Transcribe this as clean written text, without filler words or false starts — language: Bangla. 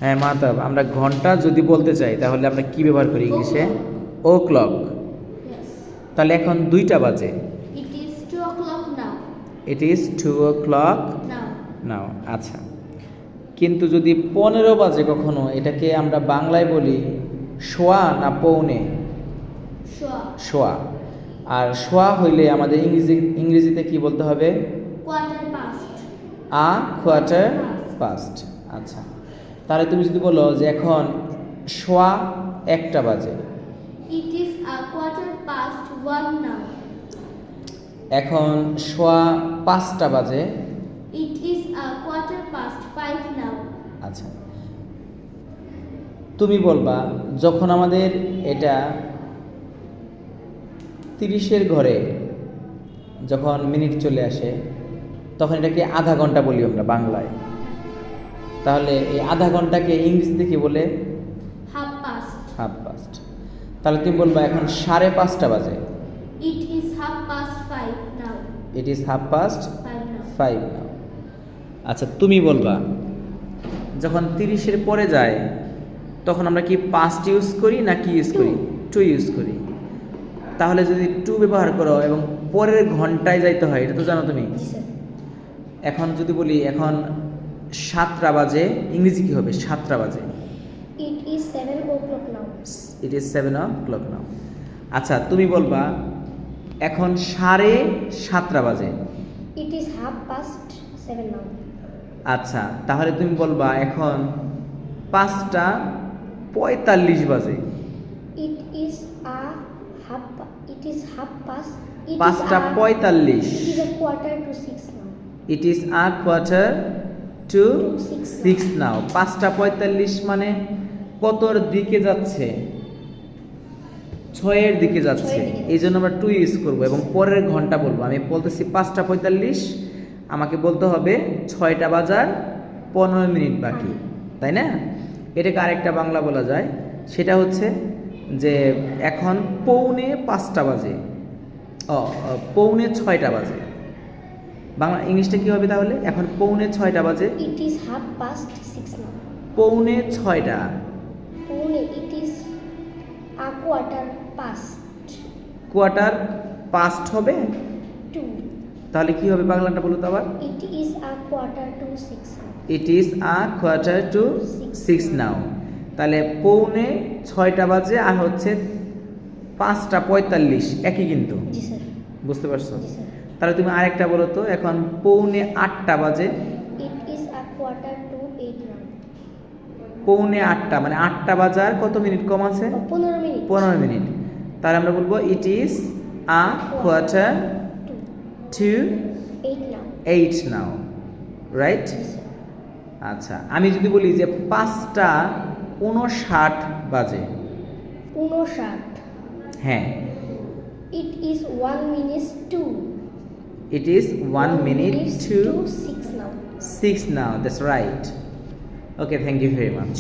হ্যাঁ মাহতাব, আমরা ঘন্টা যদি বলতে চাই তাহলে আমরা কি ব্যবহার করি ইংলিশে? ও ক্লক। Yes. তাহলে এখন 2টা বাজে। It is 2 o'clock now. It is 2 o'clock Now. নাও। আচ্ছা, কিন্তু যদি 15 বাজে কখনো, এটাকে আমরা বাংলায় বলি সোয়া না পৌনে? Sure. সোয়া। আর সোয়া হইলে আমাদের ইংরেজিতে কি বলতে হবে? Quarter past. আ কোয়ার্টার পাস্ট। আচ্ছা, তাহলে তুমি যদি বলো যে এখন সোয়া 1টা বাজে, It is a quarter past 1 now. এখন সোয়া 5টা বাজে। It is a quarter past 5 now. আচ্ছা, তুমি বলবা যখন আমাদের এটা 30-এর ঘরে যখন মিনিট চলে আসে তখন এটাকে আধা ঘন্টা বলি আমরা বাংলায়। তাহলে এই আধা ঘন্টাকে ইংরেজিতে কি বলে? Half past. Half past. তাহলে তুমি বলবা এখন 5:30 বাজে। It is half past 5 now. It is 5:30 5 now. নাও। আচ্ছা, তুমি বলবা যখন 30-এর পরে যায় তখন আমরা কি পাস্ট ইউজ করি না কি ইউজ করি? টু ইউজ করি। তাহলে যদি টু ব্যবহার করো এবং পরের ঘন্টায় যাইতে হয়, এটা তো জানো তুমি। Yes, sir. এখন যদি বলি এখন 7টা বাজে, ইংরেজি কি হবে? 7টা বাজে। It is 7 o'clock now. It is 7 o'clock নাও। আচ্ছা, তুমি বলবা এখন 7:30 বাজে। It is half past 7 now. আচ্ছা, তাহলে তুমি বলবা এখন 5:45 বাজে। It is half past. It 5:45। is a quarter to 6 now. It is a quarter to To 6 now. 5:45 মানে কতর দিকে যাচ্ছে? 6-এর দিকে যাচ্ছে। 6-এর দিকে। এই জন্য আমরা টু ইউজ করবো এবং পরের ঘন্টা বলবো। আমি বলতেছি 5:45, আমাকে বলতে হবে 6টা বাজার 15 মিনিট বাকি, তাই না? এটাকে আরেকটা বাংলা বলা যায়, সেটা হচ্ছে যে এখন 4:45 বাজে। পৌনে 6টা বাজে। বাংলা ইংলিশটা কি হবে তাহলে? এখন 5:45 বাজে। It is half past 6 now. 5:45। It is a quarter past quarter past হবে। 2. তাহলে কি হবে বাংলাটা বলো তো আবার? It is a quarter to 6 now. It is a quarter to 6 now. তাহলে 5:45 বাজে আর হচ্ছে 5:45 একই কিন্তু, Yes, sir. বুঝতে পারছো? Yes, sir. তাহলে তুমি আরেকটা বলো তো, এখন 7:45 বাজে। It is a quarter to 8 now. 7:45 মানে 8টা বাজার কত মিনিট কম আছে? 15 minutes. 15 মিনিট। তাহলে আমরা বলবো it is a quarter to to 8 now. 8 now, right? Yes, sir. আচ্ছা, আমি যদি বলি যে 5:59 বাজে, 59. হ্যাঁ, It is 1 minute to. It is 1 minute to 6 now. 6 now. That's right. Okay, thank you very much.